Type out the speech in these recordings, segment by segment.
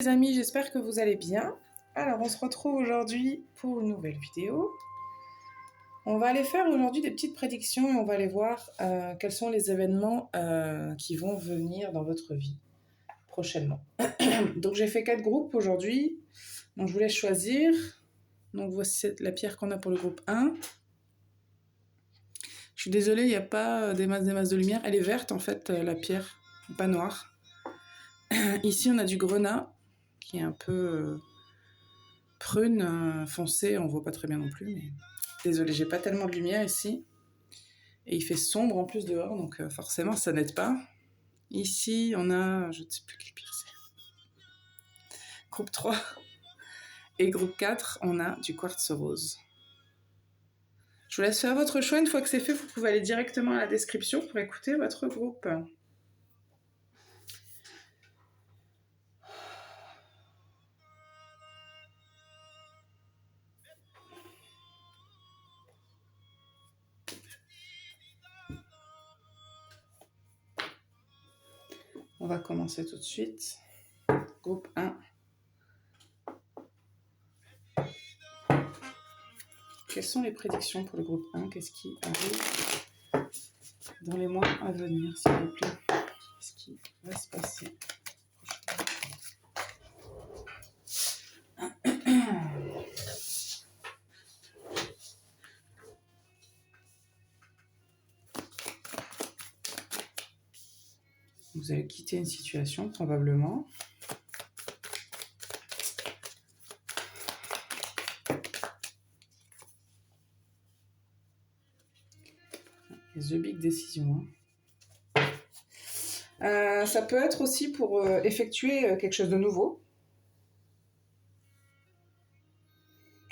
Les amis, j'espère que vous allez bien. Alors, on se retrouve aujourd'hui pour une nouvelle vidéo. On va aller faire aujourd'hui des petites prédictions et on va aller voir quels sont les événements qui vont venir dans votre vie prochainement. Donc, j'ai fait 4 groupes aujourd'hui. Donc, je vous laisse choisir. Donc, voici la pierre qu'on a pour le groupe 1. Je suis désolée, il n'y a pas des masses de lumière. Elle est verte en fait, la pierre, pas noire. Ici, on a du grenat qui est un peu prune foncée, on voit pas très bien non plus, mais désolé, j'ai pas tellement de lumière ici. Et il fait sombre en plus dehors, donc forcément ça n'aide pas. Ici, on a, je ne sais plus quelle pierre c'est. Groupe 3 et groupe 4, on a du quartz rose. Je vous laisse faire votre choix. Une fois que c'est fait, vous pouvez aller directement à la description pour écouter votre groupe. On va commencer tout de suite. Groupe 1. Quelles sont les prédictions pour le groupe 1? Qu'est-ce qui arrive dans les mois à venir, s'il vous plaît? Qu'est-ce qui va se passer? Vous allez quitter une situation, probablement. The Big Decision. Ça peut être aussi pour effectuer quelque chose de nouveau.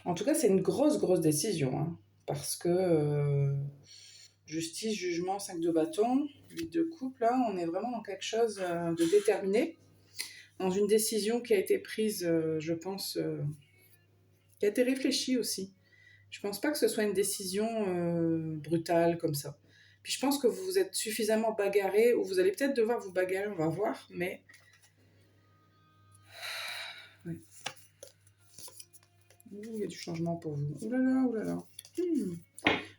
En tout cas, c'est une grosse décision. Hein, parce que justice, jugement, 5 de bâton, 8 de coupe, là, on est vraiment dans quelque chose de déterminé. Dans une décision qui a été prise, je pense, qui a été réfléchie aussi. Je pense pas que ce soit une décision brutale comme ça. Puis je pense que vous vous êtes suffisamment bagarré, ou vous allez peut-être devoir vous bagarrer, on va voir, mais... Ouais. Il y a du changement pour vous. Ouh là là.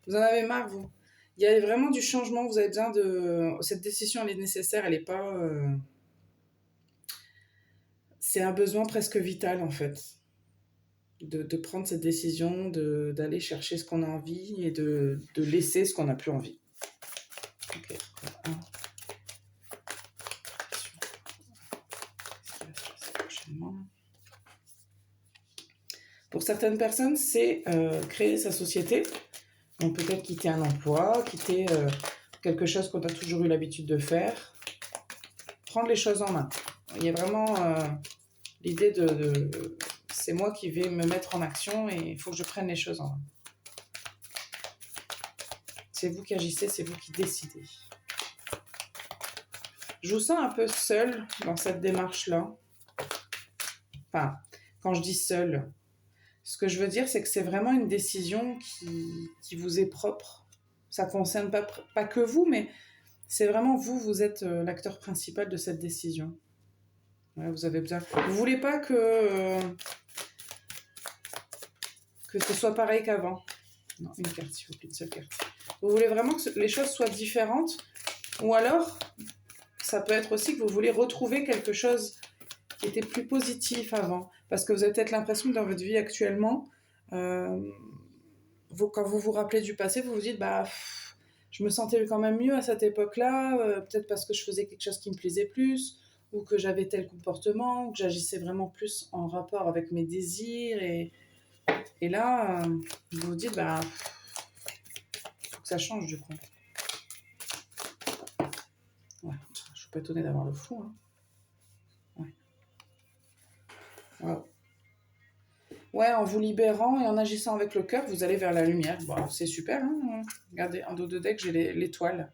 Vous en avez marre, vous. Il y a vraiment du changement, vous avez besoin de... Cette décision, elle est nécessaire, elle n'est pas... C'est un besoin presque vital, en fait. De prendre cette décision, d'aller chercher ce qu'on a envie et de laisser ce qu'on n'a plus envie. Ok. Pour certaines personnes, c'est créer sa société. Donc peut-être quitter un emploi, quitter quelque chose qu'on a toujours eu l'habitude de faire. Prendre les choses en main. Il y a vraiment l'idée de c'est moi qui vais me mettre en action et il faut que je prenne les choses en main. C'est vous qui agissez, c'est vous qui décidez. Je vous sens un peu seul dans cette démarche-là. Enfin, quand je dis seul, ce que je veux dire, c'est que c'est vraiment une décision qui vous est propre. Ça ne concerne pas que vous, mais c'est vraiment vous êtes l'acteur principal de cette décision. Ouais, vous avez besoin. Vous ne voulez pas que ce soit pareil qu'avant. Non, une carte, s'il vous plaît, une seule carte. Vous voulez vraiment que les choses soient différentes, ou alors, ça peut être aussi que vous voulez retrouver quelque chose qui était plus positif avant. Parce que vous avez peut-être l'impression que dans votre vie actuellement, quand vous vous rappelez du passé, vous vous dites, je me sentais quand même mieux à cette époque-là, peut-être parce que je faisais quelque chose qui me plaisait plus, ou que j'avais tel comportement, ou que j'agissais vraiment plus en rapport avec mes désirs. Et là, vous vous dites, faut que ça change du coup. Ouais, je suis pas étonnée d'avoir le fou. Hein. Ouais. Wow. Ouais, en vous libérant et en agissant avec le cœur, vous allez vers la lumière. Bon, c'est super. Hein. Regardez, en dos de deck, j'ai l'étoile.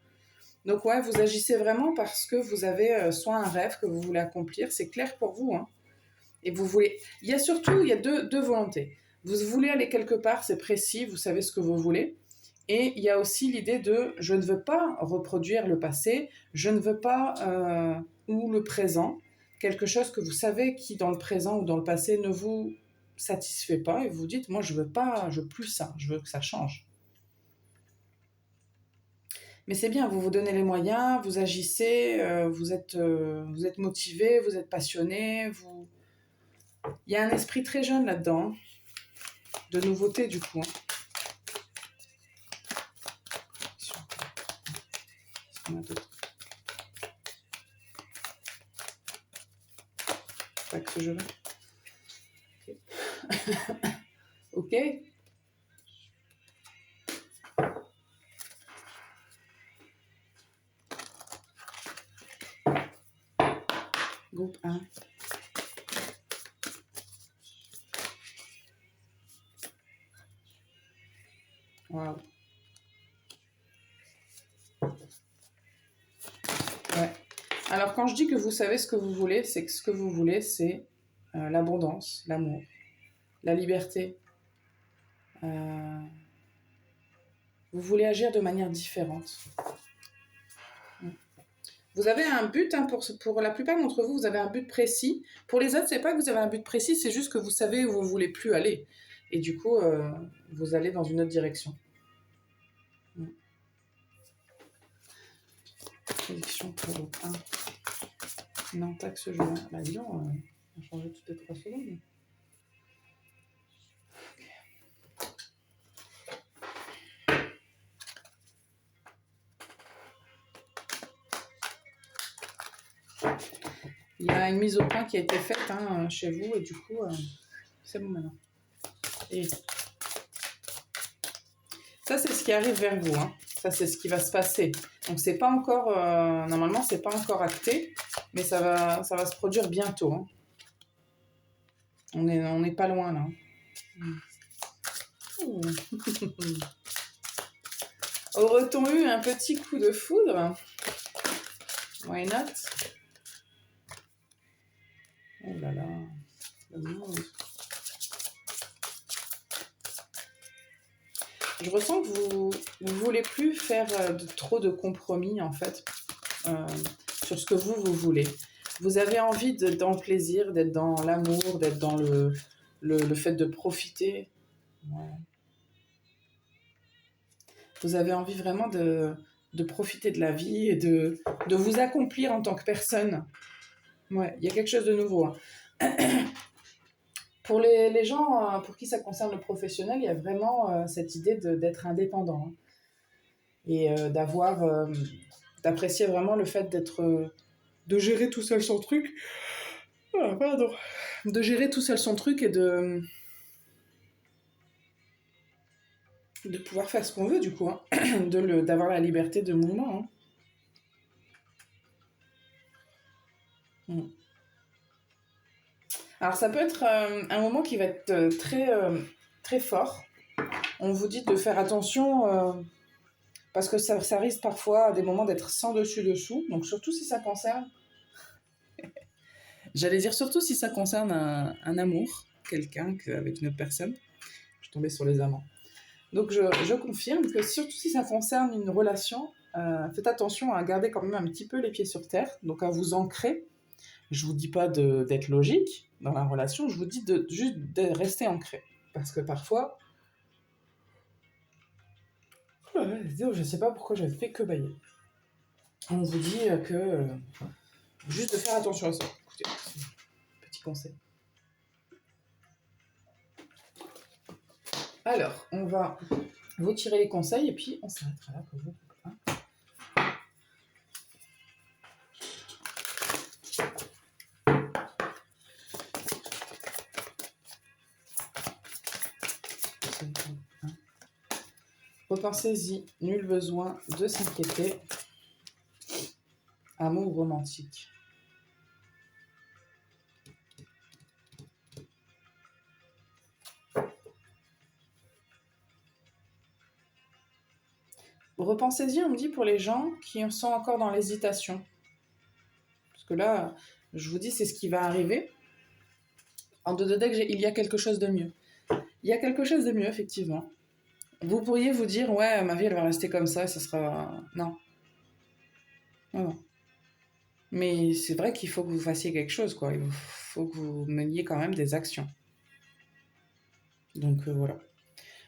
Donc ouais, vous agissez vraiment parce que vous avez soit un rêve que vous voulez accomplir, c'est clair pour vous. Hein. Et vous voulez... Il y a deux volontés. Vous voulez aller quelque part, c'est précis, vous savez ce que vous voulez. Et il y a aussi l'idée de je ne veux pas reproduire le passé, je ne veux pas ou le présent, quelque chose que vous savez qui, dans le présent ou dans le passé, ne vous satisfait pas, et vous dites, moi, je veux pas, je veux plus ça, je veux que ça change. Mais c'est bien, vous vous donnez les moyens, vous agissez, vous êtes motivé, vous êtes passionné, vous... Il y a un esprit très jeune là-dedans, hein, de nouveauté du coup. Hein. Qu'est-ce qu'on a d'autre? Pas que ce jeu-là. Ok. Groupe 1. Waouh. Ouais. Alors quand je dis que vous savez ce que vous voulez, c'est que ce que vous voulez, c'est l'abondance, l'amour, la liberté. Vous voulez agir de manière différente. Vous avez un but, hein, pour la plupart d'entre vous, vous avez un but précis. Pour les autres, c'est pas que vous avez un but précis, c'est juste que vous savez où vous voulez plus aller. Et du coup, vous allez dans une autre direction. Prédiction pour le 1. Non, taxe ce jeu-là. Bah dis donc, on a changé toutes les 3 secondes. Il y a une mise au point qui a été faite, hein, chez vous, et du coup, c'est bon maintenant. Et ça, c'est ce qui arrive vers vous. Hein. Ça, c'est ce qui va se passer. Donc, c'est pas encore, normalement, c'est pas encore acté, mais ça va se produire bientôt. Hein. On n'est pas loin là. Aurait-on eu un petit coup de foudre? Why not? Oh là là, le monde. Je ressens que vous voulez plus faire trop de compromis en fait sur ce que vous voulez. Vous avez envie d'être dans le plaisir, d'être dans l'amour, d'être dans le fait de profiter. Ouais. Vous avez envie vraiment de profiter de la vie et de vous accomplir en tant que personne. Ouais, il y a quelque chose de nouveau. Hein. Pour les gens pour qui ça concerne le professionnel, il y a vraiment cette idée d'être indépendant. Hein. Et d'apprécier vraiment le fait de gérer tout seul son truc. Ah, pardon. De gérer tout seul son truc et de pouvoir faire ce qu'on veut, du coup. Hein. D'avoir la liberté de mouvement. Hein. Alors, ça peut être un moment qui va être très fort. On vous dit de faire attention parce que ça risque parfois à des moments d'être sans dessus-dessous. Donc, surtout si ça concerne... J'allais dire surtout si ça concerne un amour, quelqu'un avec une autre personne. Je suis tombée sur les amants. Donc, je confirme que surtout si ça concerne une relation, faites attention à garder quand même un petit peu les pieds sur terre, donc à vous ancrer. Je vous dis pas d'être logique dans la relation, je vous dis juste de rester ancré. Parce que parfois... je sais pas pourquoi j'avais fait que bailler. On vous dit que... juste de faire attention à ça. Écoutez, petit conseil. Alors, on va vous tirer les conseils et puis on s'arrêtera là pour vous. Hein. Repensez-y, nul besoin de s'inquiéter. Amour romantique. Repensez-y, on me dit, pour les gens qui sont encore dans l'hésitation. Parce que là, je vous dis, c'est ce qui va arriver. En deux deck, il y a quelque chose de mieux. Il y a quelque chose de mieux, effectivement. Vous pourriez vous dire, ouais, ma vie, elle va rester comme ça, ça sera... Non. Non, non. Mais c'est vrai qu'il faut que vous fassiez quelque chose, quoi. Il faut que vous meniez quand même des actions. Donc voilà.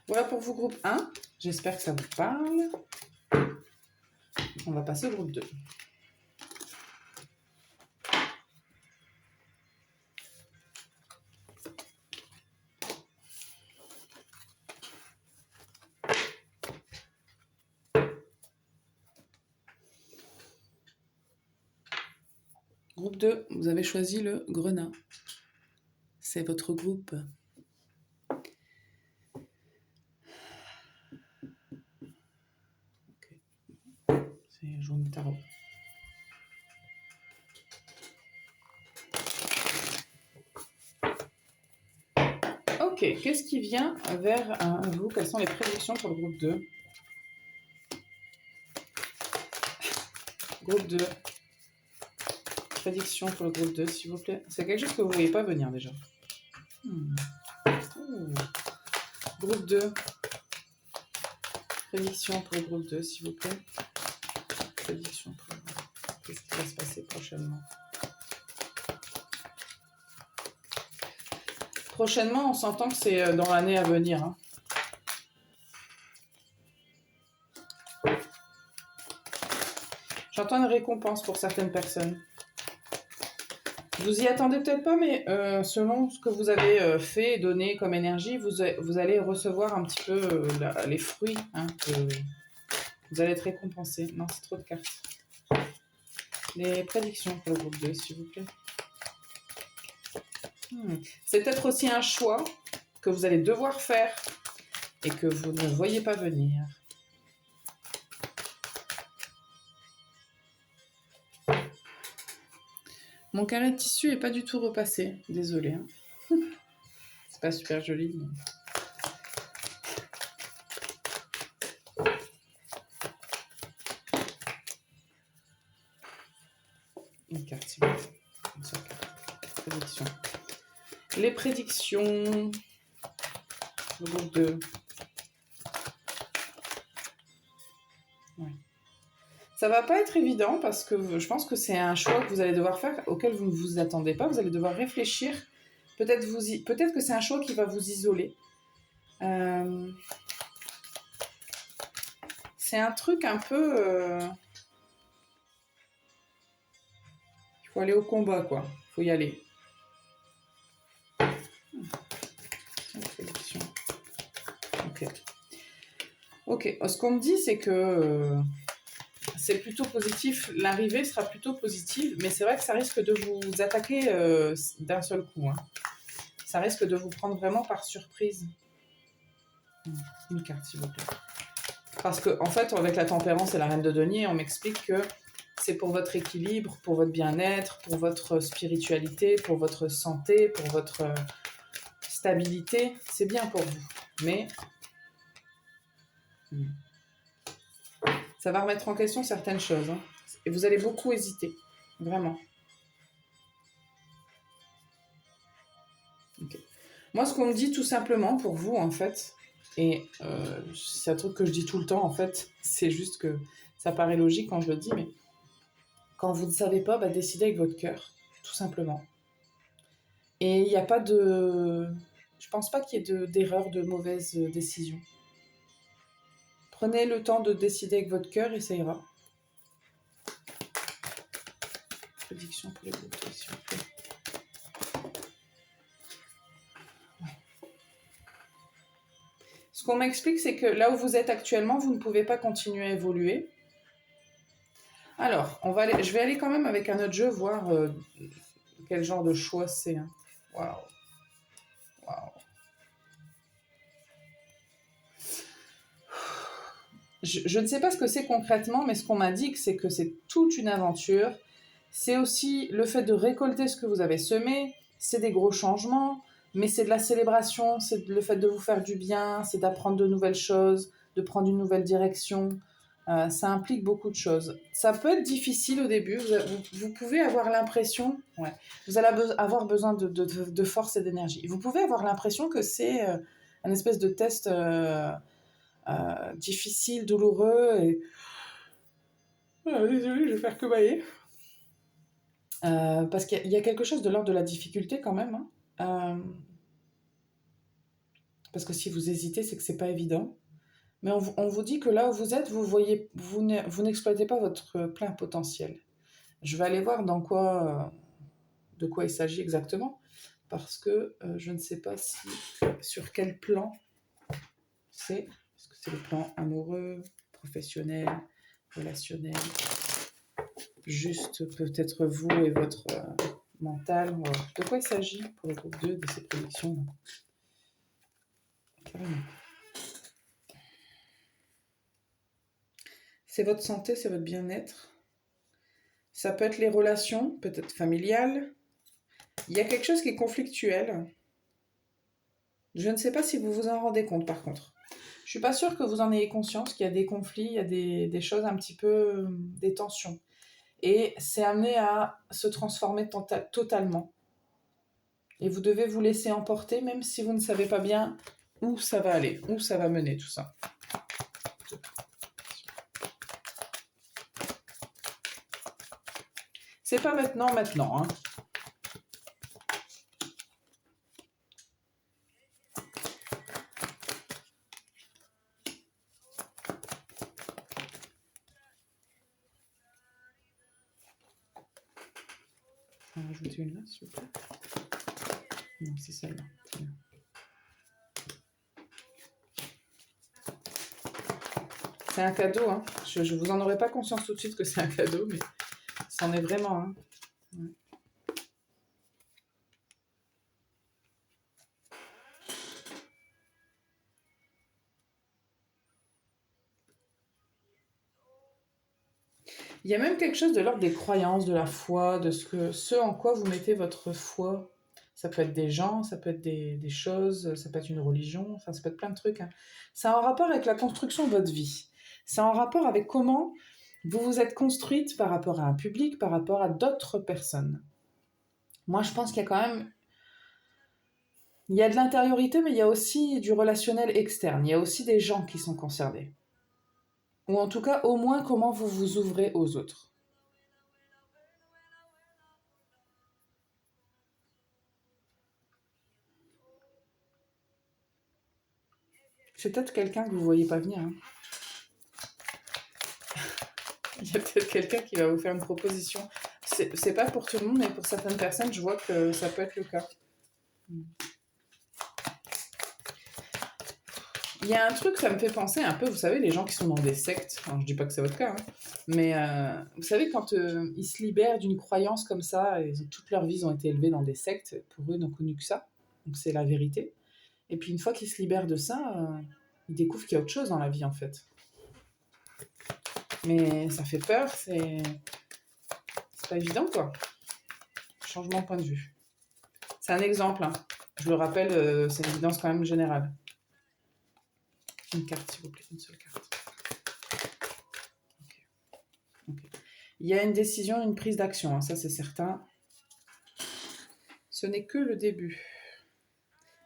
Voilà pour vous, groupe 1. J'espère que ça vous parle. On va passer au groupe 2. Groupe 2, vous avez choisi le grenat. C'est votre groupe. Okay. C'est jaune de tarot. Ok, qu'est-ce qui vient vers vous? Quelles sont les prédictions pour le groupe 2? Groupe 2. Prédiction pour le groupe 2, s'il vous plaît. C'est quelque chose que vous ne voyez pas venir déjà. Groupe 2. Prédiction pour le groupe 2, s'il vous plaît. Prédiction pour le groupe 2. Qu'est-ce qui va se passer prochainement? Prochainement, on s'entend que c'est dans l'année à venir. Hein. J'entends une récompense pour certaines personnes. Vous y attendez peut-être pas, mais selon ce que vous avez fait et donné comme énergie, vous allez recevoir un petit peu les fruits. Hein, vous allez être récompensé. Non, c'est trop de cartes. Les prédictions pour le groupe 2, s'il vous plaît. C'est peut-être aussi un choix que vous allez devoir faire et que vous ne voyez pas venir. Mon carré de tissu n'est pas du tout repassé. Désolée. Hein. C'est pas super joli. Mais... Une carte, s'il vous plaît. Une seule carte. Prédiction. Les prédictions. Le groupe 2. Ouais. Ça va pas être évident parce que je pense que c'est un choix que vous allez devoir faire auquel vous ne vous attendez pas. Vous allez devoir réfléchir. Peut-être que c'est un choix qui va vous isoler. C'est un truc un peu... Il faut aller au combat, quoi. Il faut y aller. Ok. Ok. Ce qu'on me dit, c'est que... c'est plutôt positif, l'arrivée sera plutôt positive, mais c'est vrai que ça risque de vous attaquer d'un seul coup. Hein. Ça risque de vous prendre vraiment par surprise. Une carte, s'il vous plaît. Parce que, en fait, avec la tempérance et la reine de denier, on m'explique que c'est pour votre équilibre, pour votre bien-être, pour votre spiritualité, pour votre santé, pour votre stabilité. C'est bien pour vous. Mais ça va remettre en question certaines choses. Hein. Et vous allez beaucoup hésiter. Vraiment. Okay. Moi, ce qu'on me dit tout simplement pour vous, en fait, et c'est un truc que je dis tout le temps, en fait, c'est juste que ça paraît logique quand je le dis, mais quand vous ne savez pas, bah, décidez avec votre cœur, tout simplement. Et il n'y a pas de... Je pense pas qu'il y ait d'erreur, de mauvaises décisions. Prenez le temps de décider avec votre cœur et ça ira. Prédiction pour les groupes, s'il vous plaît. Ce qu'on m'explique, c'est que là où vous êtes actuellement, vous ne pouvez pas continuer à évoluer. Alors, je vais aller quand même avec un autre jeu, voir quel genre de choix c'est. Hein. Waouh. Waouh. Je ne sais pas ce que c'est concrètement, mais ce qu'on m'indique, c'est que c'est toute une aventure. C'est aussi le fait de récolter ce que vous avez semé. C'est des gros changements, mais c'est de la célébration, c'est le fait de vous faire du bien, c'est d'apprendre de nouvelles choses, de prendre une nouvelle direction. Ça implique beaucoup de choses. Ça peut être difficile au début. Vous pouvez avoir l'impression, ouais, vous allez avoir besoin de force et d'énergie. Vous pouvez avoir l'impression que c'est un espèce de test difficile, douloureux. Et... désolée, je vais faire que bailler. Parce qu'il y a quelque chose de l'ordre de la difficulté quand même, hein. Parce que si vous hésitez, c'est que c'est pas évident. Mais on vous dit que là où vous êtes, vous n'exploitez pas votre plein potentiel. Je vais aller voir de quoi il s'agit exactement, parce que je ne sais pas sur quel plan c'est. Est-ce que c'est le plan amoureux, professionnel, relationnel, juste peut-être vous et votre mental. De quoi il s'agit pour le groupe 2 de ces prédictions? Carrément. C'est votre santé, c'est votre bien-être. Ça peut être les relations, peut-être familiales. Il y a quelque chose qui est conflictuel. Je ne sais pas si vous vous en rendez compte par contre. Je suis pas sûre que vous en ayez conscience qu'il y a des conflits, il y a des choses un petit peu, des tensions. Et c'est amené à se transformer totalement. Et vous devez vous laisser emporter, même si vous ne savez pas bien où ça va aller, où ça va mener tout ça. C'est pas maintenant, hein. On va rajouter une là, s'il vous plaît. Non, c'est celle-là. C'est un cadeau, hein. Je vous en aurais pas conscience tout de suite que c'est un cadeau, mais c'en est vraiment un. Ouais. Il y a même quelque chose de l'ordre des croyances, de la foi, de ce en quoi vous mettez votre foi. Ça peut être des gens, ça peut être des choses, ça peut être une religion, enfin ça peut être plein de trucs, hein. C'est en rapport avec la construction de votre vie. C'est en rapport avec comment vous vous êtes construite par rapport à un public, par rapport à d'autres personnes. Moi, je pense qu'il y a quand même... Il y a de l'intériorité, mais il y a aussi du relationnel externe. Il y a aussi des gens qui sont concernés. Ou en tout cas, au moins, comment vous vous ouvrez aux autres. C'est peut-être quelqu'un que vous ne voyez pas venir, hein. Il y a peut-être quelqu'un qui va vous faire une proposition. C'est pas pour tout le monde, mais pour certaines personnes, je vois que ça peut être le cas. Il y a un truc, ça me fait penser un peu, vous savez, les gens qui sont dans des sectes. Alors, je dis pas que c'est votre cas, hein, mais vous savez, quand ils se libèrent d'une croyance comme ça, et toute leur vie, ils ont été élevés dans des sectes, pour eux, ils n'ont connu que ça. Donc c'est la vérité. Et puis une fois qu'ils se libèrent de ça, ils découvrent qu'il y a autre chose dans la vie, en fait. Mais ça fait peur, c'est pas évident, quoi. Changement de point de vue. C'est un exemple, hein. Je le rappelle, c'est une évidence quand même générale. Une carte, s'il vous plaît, une seule carte. Okay. Il y a une décision, une prise d'action, hein, ça c'est certain. Ce n'est que le début.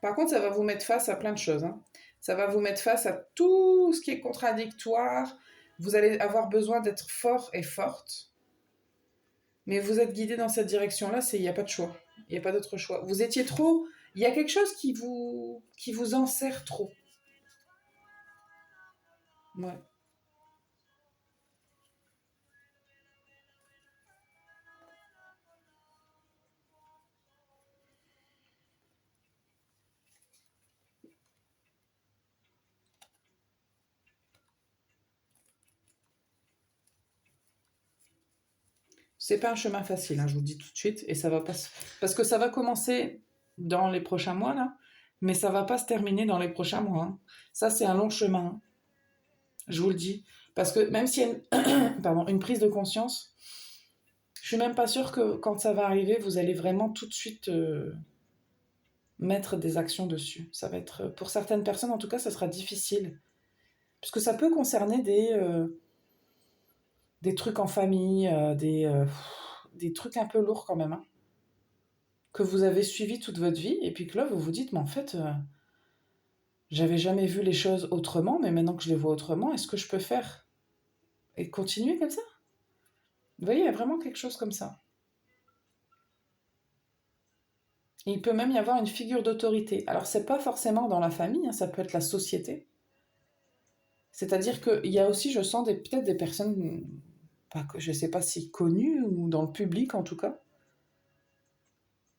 Par contre, ça va vous mettre face à plein de choses, hein. Ça va vous mettre face à tout ce qui est contradictoire. Vous allez avoir besoin d'être fort et forte. Mais vous êtes guidé dans cette direction-là, il n'y a pas de choix. Il n'y a pas d'autre choix. Vous étiez trop... Il y a quelque chose qui vous enserre trop. Ouais. C'est pas un chemin facile, hein, je vous le dis tout de suite, et ça va pas parce que ça va commencer dans les prochains mois là, mais ça va pas se terminer dans les prochains mois, hein. Ça c'est un long chemin, hein, je vous le dis, parce que même s'il y a une prise de conscience, je suis même pas sûre que quand ça va arriver, vous allez vraiment tout de suite mettre des actions dessus. Ça va être pour certaines personnes en tout cas, ça sera difficile, puisque ça peut concerner des trucs en famille, des trucs un peu lourds quand même, hein, que vous avez suivi toute votre vie, et puis que là, vous vous dites, mais en fait, j'avais jamais vu les choses autrement, mais maintenant que je les vois autrement, est-ce que je peux faire et continuer comme ça? Vous voyez, il y a vraiment quelque chose comme ça. Et il peut même y avoir une figure d'autorité. Alors, c'est pas forcément dans la famille, hein, ça peut être la société. C'est-à-dire qu'il y a aussi, je sens, peut-être des personnes, pas, je ne sais pas si connues ou dans le public en tout cas,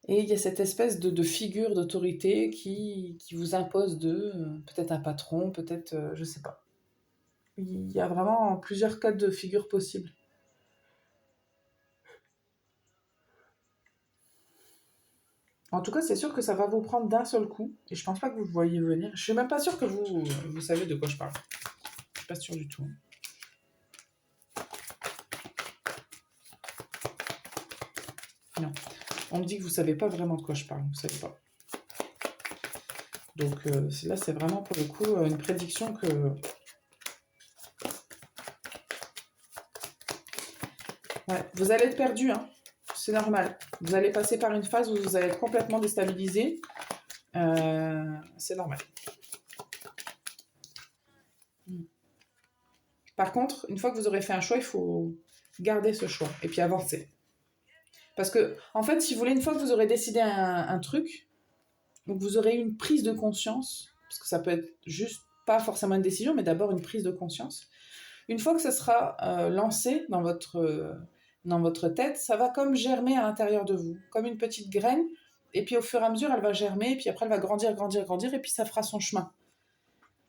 et il y a cette espèce de figure d'autorité qui vous impose peut-être un patron, peut-être, je ne sais pas. Il y a vraiment plusieurs cas de figure possibles. En tout cas, c'est sûr que ça va vous prendre d'un seul coup, et je pense pas que vous le voyez venir. Je suis même pas sûre que vous savez de quoi je parle. Je suis pas sûre du tout. Non. On me dit que vous savez pas vraiment de quoi je parle, vous savez pas. Donc là, c'est vraiment pour le coup une prédiction que... Ouais, vous allez être perdu, hein. C'est normal. Vous allez passer par une phase où vous allez être complètement déstabilisé. C'est normal. Par contre, une fois que vous aurez fait un choix, il faut garder ce choix et puis avancer. Parce que, en fait, si vous voulez, une fois que vous aurez décidé un truc, donc vous aurez une prise de conscience, parce que ça peut être juste pas forcément une décision, mais d'abord une prise de conscience. Une fois que ça sera lancé dans votre tête, ça va comme germer à l'intérieur de vous, comme une petite graine, et puis au fur et à mesure, elle va germer, et puis après, elle va grandir, grandir, grandir, et puis ça fera son chemin.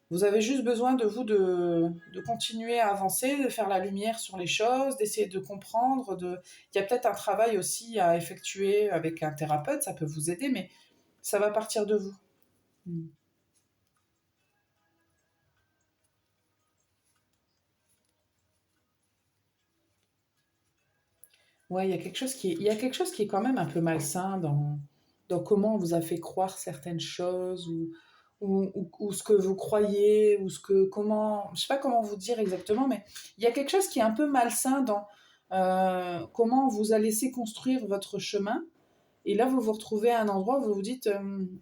Vous avez juste besoin de vous de continuer à avancer, de faire la lumière sur les choses, d'essayer de comprendre. Il y a peut-être un travail aussi à effectuer avec un thérapeute, ça peut vous aider, mais ça va partir de vous. Ouais, il y a quelque chose qui est quand même un peu malsain dans comment on vous a fait croire certaines choses ou ce que vous croyez ou je sais pas comment vous dire exactement, mais il y a quelque chose qui est un peu malsain dans comment on vous a laissé construire votre chemin. Et là, vous vous retrouvez à un endroit où vous vous dites,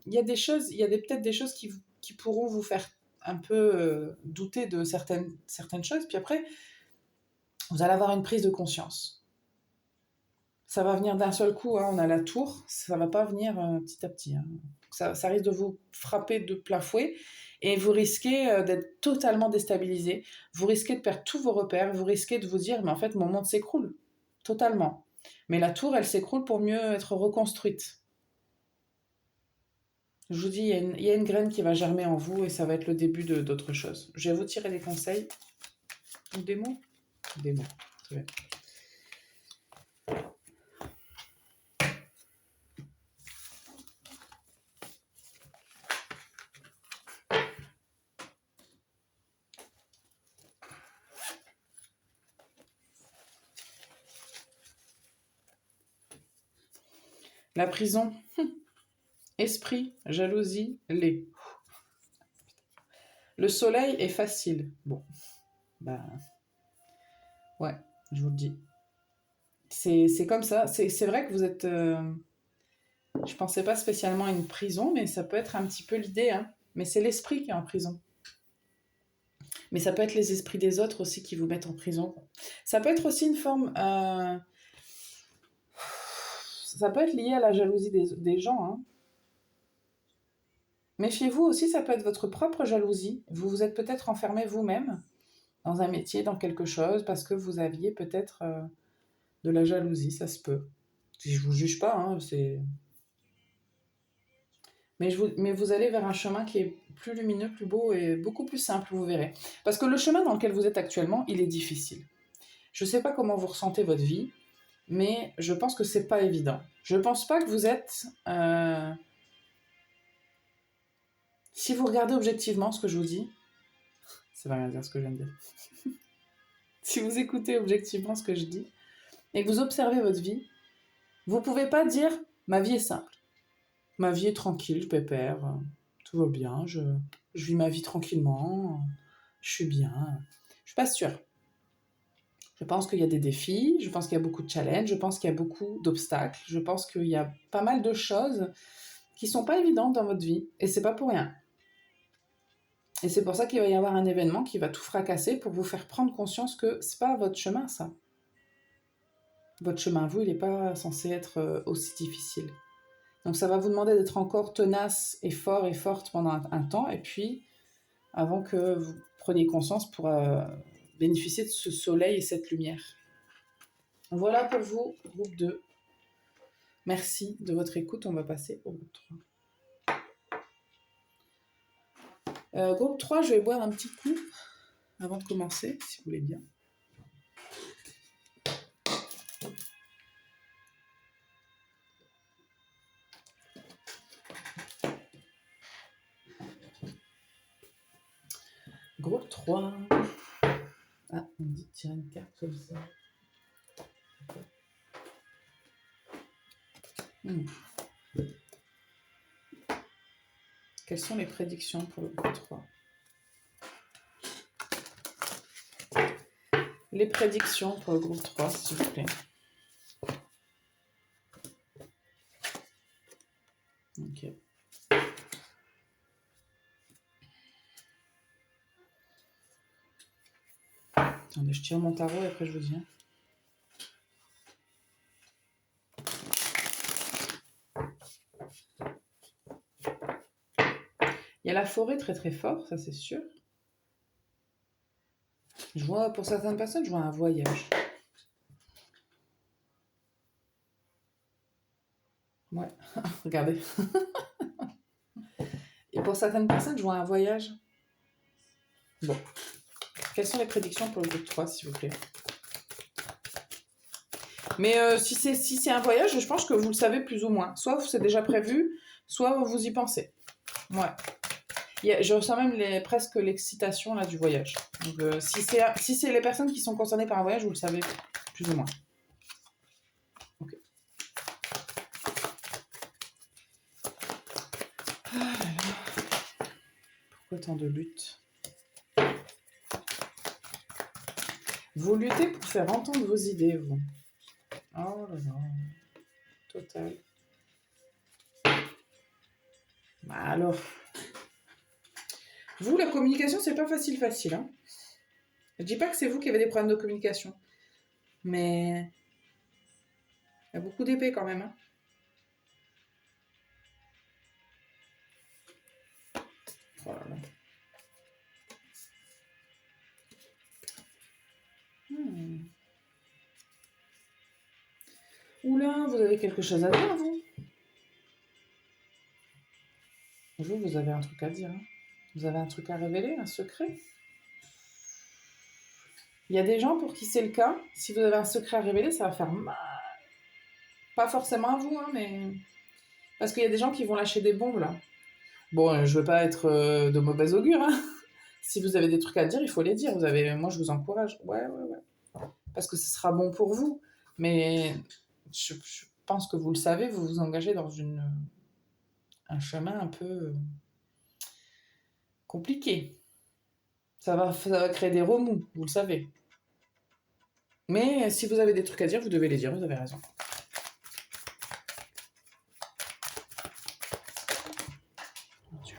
il y a des choses, peut-être des choses qui pourront vous faire un peu douter de certaines choses. Puis après, vous allez avoir une prise de conscience. Ça va venir d'un seul coup, hein, on a la tour, ça va pas venir petit à petit. Hein. Ça risque de vous frapper de plein fouet et vous risquez d'être totalement déstabilisé, vous risquez de perdre tous vos repères, vous risquez de vous dire, mais en fait, mon monde s'écroule, totalement. Mais la tour, elle s'écroule pour mieux être reconstruite. Je vous dis, il y a une graine qui va germer en vous et ça va être le début d'autre chose. Je vais vous tirer des conseils. Ou des mots. Des mots, très bien. La prison. Esprit, jalousie, lait. Le soleil est facile. Bon, bah ouais, je vous le dis. C'est comme ça. C'est vrai que vous êtes... je pensais pas spécialement à une prison, mais ça peut être un petit peu l'idée. Hein. Mais c'est l'esprit qui est en prison. Mais ça peut être les esprits des autres aussi qui vous mettent en prison. Ça peut être aussi une forme... ça peut être lié à la jalousie des gens. Hein. Méfiez-vous aussi, ça peut être votre propre jalousie. Vous vous êtes peut-être enfermé vous-même dans un métier, dans quelque chose, parce que vous aviez peut-être de la jalousie, ça se peut. Si je vous juge pas, hein, c'est... Mais vous allez vers un chemin qui est plus lumineux, plus beau et beaucoup plus simple, vous verrez. Parce que le chemin dans lequel vous êtes actuellement, il est difficile. Je ne sais pas comment vous ressentez votre vie, mais je pense que c'est pas évident. Je pense pas que vous êtes... si vous regardez objectivement ce que je vous dis, ça va rien dire ce que je viens de dire. Si vous écoutez objectivement ce que je dis, et que vous observez votre vie, vous pouvez pas dire ma vie est simple, ma vie est tranquille, je pépère, tout va bien, je vis ma vie tranquillement, je suis bien. Je suis pas sûre. Je pense qu'il y a des défis, je pense qu'il y a beaucoup de challenges, je pense qu'il y a beaucoup d'obstacles, je pense qu'il y a pas mal de choses qui sont pas évidentes dans votre vie, et c'est pas pour rien. Et c'est pour ça qu'il va y avoir un événement qui va tout fracasser pour vous faire prendre conscience que c'est pas votre chemin, ça. Votre chemin, vous, il n'est pas censé être aussi difficile. Donc ça va vous demander d'être encore tenace et fort et forte pendant un temps, et puis avant que vous preniez conscience pour bénéficier de ce soleil et cette lumière. Voilà pour vous, groupe 2. Merci de votre écoute, on va passer au groupe 3. Groupe 3, je vais boire un petit coup avant de commencer, si vous voulez bien. Groupe 3. Ah, on me dit de tirer une carte comme ça. Quelles sont les prédictions pour le groupe 3? Les prédictions pour le groupe 3, s'il vous plaît. Ok. Attendez, je tire mon tarot et après je vous dis. Il y a la forêt très très fort, ça c'est sûr. Je vois, pour certaines personnes, je vois un voyage. Ouais, regardez. Et pour certaines personnes, je vois un voyage. Bon. Quelles sont les prédictions pour le groupe 3, s'il vous plaît? Mais si c'est un voyage, je pense que vous le savez plus ou moins. Soit c'est déjà prévu, soit vous y pensez. Ouais. Je ressens même presque l'excitation là, du voyage. Donc, si c'est les personnes qui sont concernées par un voyage, vous le savez plus ou moins. Ok. Pourquoi tant de lutte? Vous luttez pour faire entendre vos idées, vous. Oh là là. Total. Bah alors. Vous, la communication, c'est pas facile. Hein. Je dis pas que c'est vous qui avez des problèmes de communication. Mais il y a beaucoup d'épées quand même. Hein. Oh là là. Oula, vous avez quelque chose à dire, vous? Vous avez un truc à dire. Hein. Vous avez un truc à révéler, un secret? Il y a des gens pour qui c'est le cas. Si vous avez un secret à révéler, ça va faire mal. Pas forcément à vous, hein, mais... Parce qu'il y a des gens qui vont lâcher des bombes, là. Bon, je veux pas être de mauvaise augure, hein. Si vous avez des trucs à dire, il faut les dire. Moi, je vous encourage. Ouais. Parce que ce sera bon pour vous. Mais je pense que vous le savez, vous vous engagez dans un chemin un peu compliqué. Ça va créer des remous, vous le savez. Mais si vous avez des trucs à dire, vous devez les dire, vous avez raison. Mon Dieu,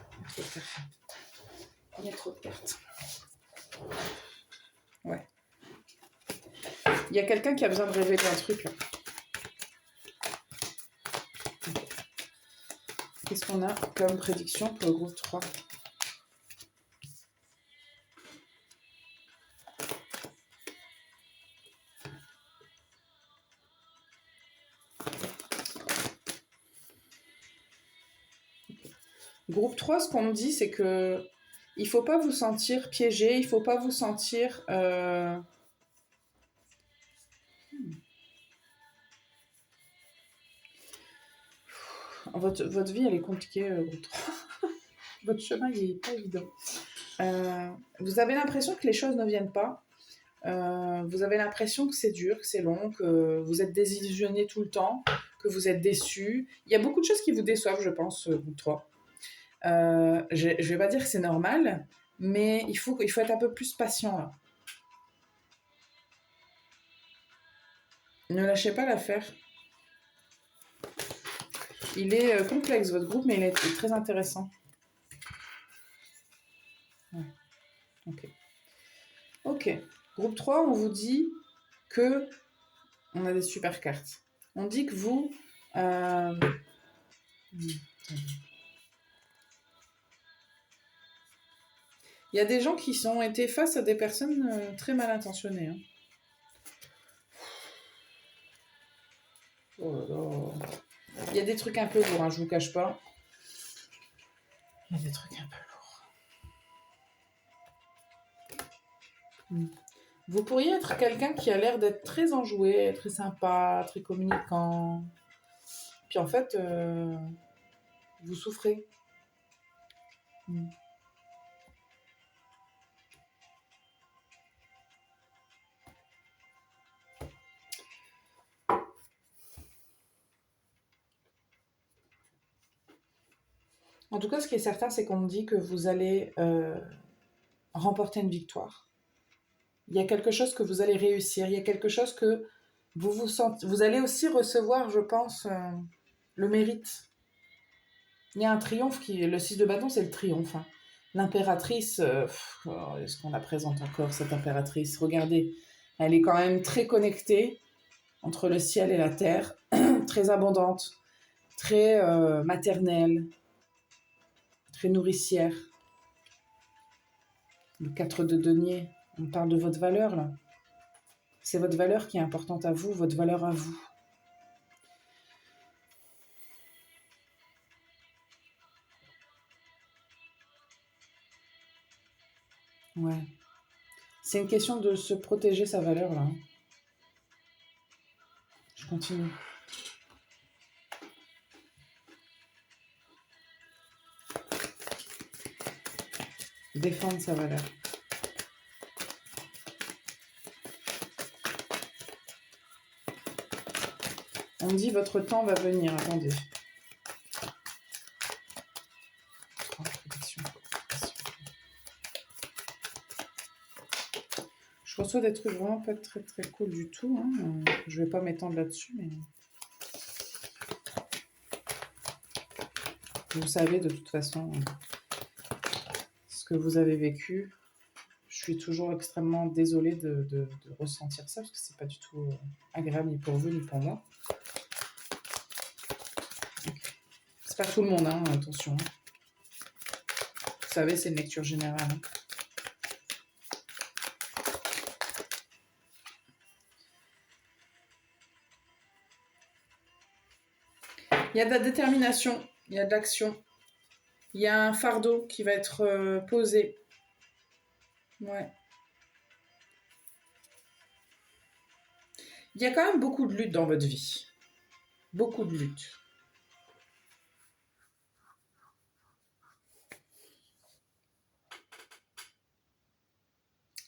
il y a trop de cartes. Ouais. Il y a quelqu'un qui a besoin de révéler un truc, là. Qu'est-ce qu'on a comme prédiction pour le groupe 3? Groupe 3, ce qu'on me dit, c'est que il faut pas vous sentir piégé, il faut pas vous sentir... Votre vie, elle est compliquée, groupe 3. Votre chemin, il est pas évident. Vous avez l'impression que les choses ne viennent pas. Vous avez l'impression que c'est dur, que c'est long, que vous êtes désillusionné tout le temps, que vous êtes déçu. Il y a beaucoup de choses qui vous déçoivent, je pense, groupe 3. Je ne vais pas dire que c'est normal, mais il faut être un peu plus patient là. Ne lâchez pas l'affaire. Il est complexe votre groupe, mais il est très intéressant. Ouais. Ok. Groupe 3, on vous dit que... On a des super cartes. On dit que vous... Il y a des gens qui ont été face à des personnes très mal intentionnées. Hein. Oh là là. Il y a des trucs un peu lourds, hein, je vous cache pas. Il y a des trucs un peu lourds. Vous pourriez être quelqu'un qui a l'air d'être très enjoué, très sympa, très communicant. Puis en fait, vous souffrez. En tout cas, ce qui est certain, c'est qu'on me dit que vous allez remporter une victoire. Il y a quelque chose que vous allez réussir. Il y a quelque chose que vous sentez. Vous allez aussi recevoir, je pense, le mérite. Il y a un triomphe qui. Le 6 de bâton, c'est le triomphe. Hein. L'impératrice, est-ce qu'on la présente encore, cette impératrice? Regardez, elle est quand même très connectée entre le ciel et la terre, très abondante, très maternelle, très nourricière. Le 4 de denier, on parle de votre valeur là. C'est votre valeur qui est importante à vous, votre valeur à vous. Ouais. C'est une question de se protéger sa valeur là. Je continue. Défendre sa valeur. On me dit votre temps va venir, attendez. Je reçois des trucs vraiment pas très très cool du tout. Hein. Je vais pas m'étendre là-dessus, mais... Vous savez de toute façon ce que vous avez vécu. Je suis toujours extrêmement désolée de ressentir ça, parce que c'est pas du tout agréable ni pour vous ni pour moi. C'est pas tout le monde, hein, attention. Vous savez, c'est une lecture générale. Hein. Il y a de la détermination, il y a de l'action. Il y a un fardeau qui va être posé. Ouais. Il y a quand même beaucoup de lutte dans votre vie. Beaucoup de lutte.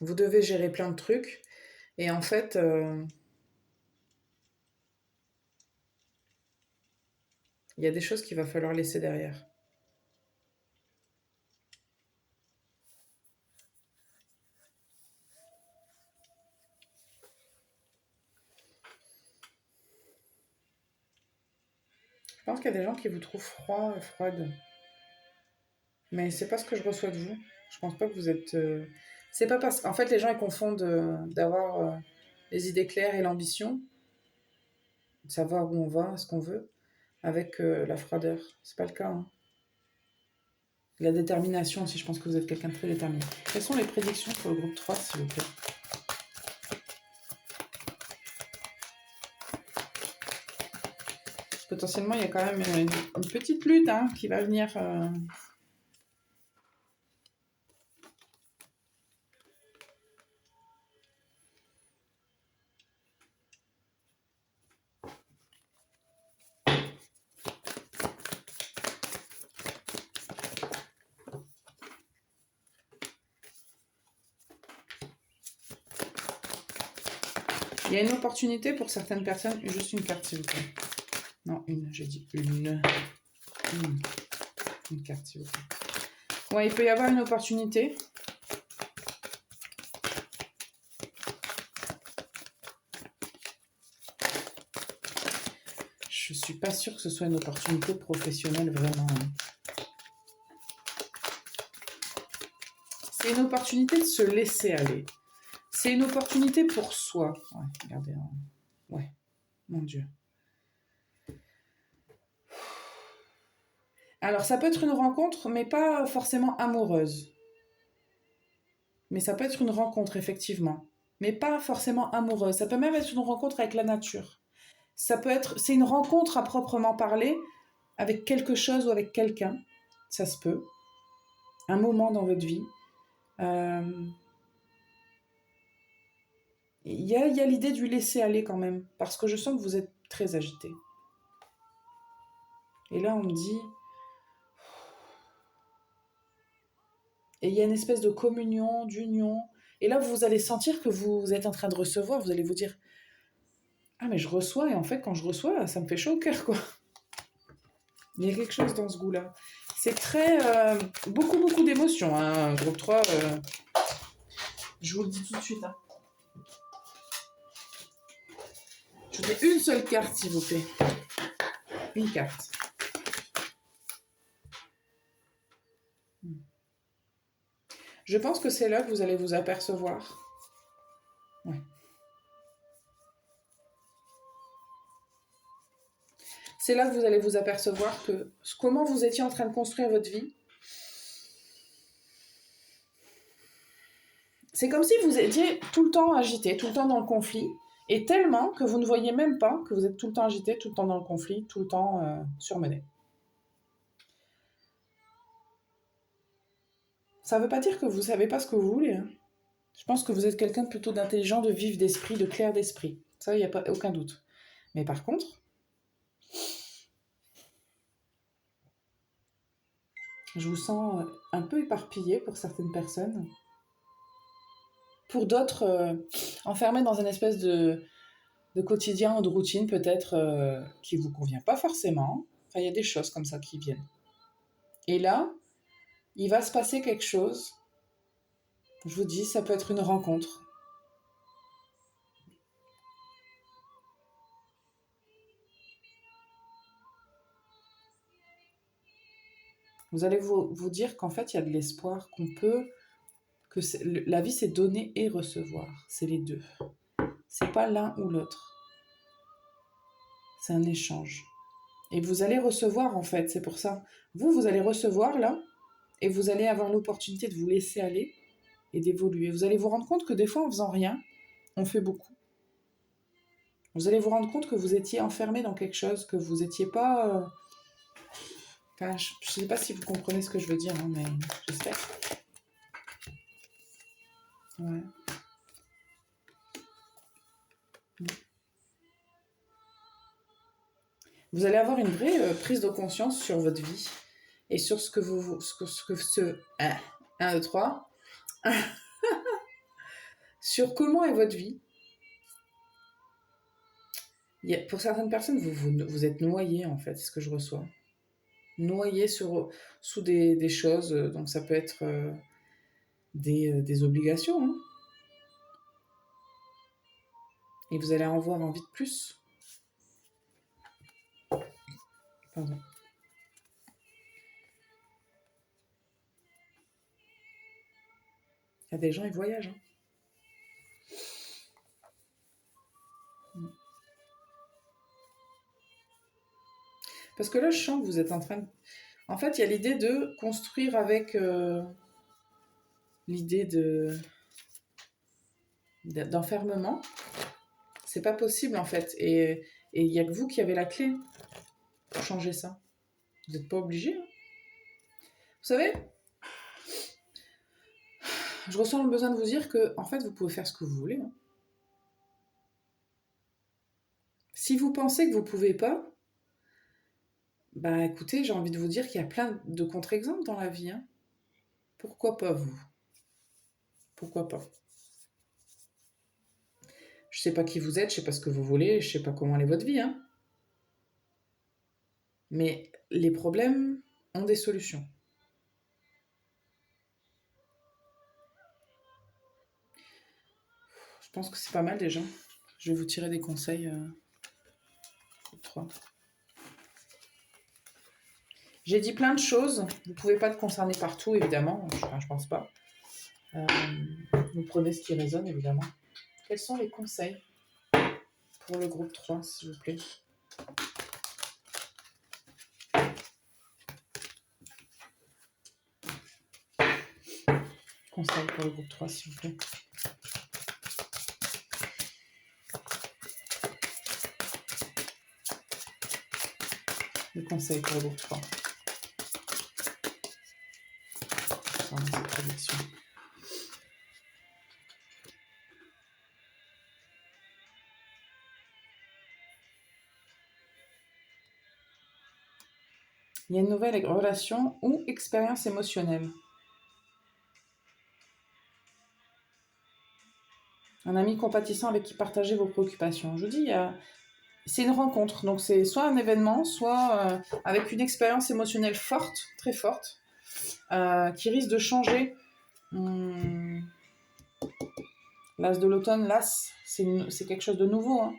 Vous devez gérer plein de trucs. Et en fait, il y a des choses qu'il va falloir laisser derrière. Je pense qu'il y a des gens qui vous trouvent froid, froide. Mais c'est pas ce que je reçois de vous. Je pense pas que vous êtes... C'est pas parce... En fait, les gens, ils confondent d'avoir les idées claires et l'ambition, de savoir où on va, ce qu'on veut, avec la froideur. C'est pas le cas. Hein. La détermination aussi, je pense que vous êtes quelqu'un de très déterminé. Quelles sont les prédictions pour le groupe 3, s'il vous plaît? Potentiellement, il y a quand même une petite lutte hein, qui va venir... Il y a une opportunité pour certaines personnes, juste une carte s'il vous plaît. Non, j'ai dit une carte s'il vous plaît. Ouais, il peut y avoir une opportunité. Je suis pas sûre que ce soit une opportunité professionnelle vraiment. C'est une opportunité de se laisser aller. C'est une opportunité pour soi. Ouais, regardez. Ouais, mon Dieu. Alors, ça peut être une rencontre, mais pas forcément amoureuse. Mais ça peut être une rencontre, effectivement. Mais pas forcément amoureuse. Ça peut même être une rencontre avec la nature. Ça peut être... C'est une rencontre à proprement parler avec quelque chose ou avec quelqu'un. Ça se peut. Un moment dans votre vie. Il y a l'idée de lui laisser aller quand même. Parce que je sens que vous êtes très agité. Et là, on me dit... Et il y a une espèce de communion, d'union. Et là, vous allez sentir que vous êtes en train de recevoir. Vous allez vous dire, ah mais je reçois. Et en fait, quand je reçois, ça me fait chaud au cœur, quoi. Il y a quelque chose dans ce goût-là. C'est très... beaucoup d'émotions. Hein. Groupe 3, je vous le dis tout de suite. Hein. Je vous mets une seule carte, s'il vous plaît. Une carte. Je pense que c'est là que vous allez vous apercevoir. Ouais. C'est là que vous allez vous apercevoir que comment vous étiez en train de construire votre vie, c'est comme si vous étiez tout le temps agité, tout le temps dans le conflit, et tellement que vous ne voyez même pas que vous êtes tout le temps agité, tout le temps dans le conflit, tout le temps surmené. Ça ne veut pas dire que vous ne savez pas ce que vous voulez. Hein. Je pense que vous êtes quelqu'un de plutôt d'intelligent, de vif d'esprit, de clair d'esprit. Ça, il n'y a pas aucun doute. Mais par contre, je vous sens un peu éparpillé pour certaines personnes. Pour d'autres, enfermés dans une espèce de quotidien ou de routine peut-être qui ne vous convient pas forcément. Enfin, il y a des choses comme ça qui viennent. Et là, il va se passer quelque chose. Je vous dis, ça peut être une rencontre. Vous allez vous dire qu'en fait, il y a de l'espoir, qu'on peut... que la vie, c'est donner et recevoir. C'est les deux. C'est pas l'un ou l'autre. C'est un échange. Et vous allez recevoir, en fait, c'est pour ça. Vous allez recevoir, là, et vous allez avoir l'opportunité de vous laisser aller et d'évoluer. Vous allez vous rendre compte que des fois, en faisant rien, on fait beaucoup. Vous allez vous rendre compte que vous étiez enfermé dans quelque chose, que vous n'étiez pas... Enfin, je ne sais pas si vous comprenez ce que je veux dire, hein, mais j'espère. Ouais. Vous allez avoir une vraie prise de conscience sur votre vie et sur ce que vous... Ce 1, 2, 3. Sur comment est votre vie. Pour certaines personnes, vous êtes noyé, en fait, c'est ce que je reçois. Noyé sous des choses, donc ça peut être des obligations. Hein. Et vous allez en avoir envie de plus. Pardon. Il y a des gens, ils voyagent. Hein. Parce que là, je sens que vous êtes en train de... En fait, il y a l'idée de construire avec l'idée d'enfermement. C'est pas possible, en fait. Et il n'y a que vous qui avez la clé pour changer ça. Vous n'êtes pas obligé. Hein. Vous savez, je ressens le besoin de vous dire que, en fait, vous pouvez faire ce que vous voulez. Hein. Si vous pensez que vous pouvez pas, bah écoutez, j'ai envie de vous dire qu'il y a plein de contre-exemples dans la vie. Hein. Pourquoi pas vous? Pourquoi pas? Je sais pas qui vous êtes, je sais pas ce que vous voulez, je sais pas comment est votre vie. Hein. Mais les problèmes ont des solutions. Je pense que c'est pas mal déjà. Je vais vous tirer des conseils. 3. J'ai dit plein de choses. Vous ne pouvez pas être concerné par tout, évidemment. Enfin, je pense pas. Vous prenez ce qui résonne, évidemment. Quels sont les conseils pour le groupe 3, s'il vous plaît? Conseil pour le groupe 3, s'il vous plaît. Le conseil pour le groupe 3. Dans cette prédiction. Il y a une nouvelle relation ou expérience émotionnelle. Un ami compatissant avec qui partager vos préoccupations. Je vous dis, c'est une rencontre. Donc, c'est soit un événement, soit avec une expérience émotionnelle forte, très forte, qui risque de changer. L'as de l'automne, l'as, c'est quelque chose de nouveau. Hein.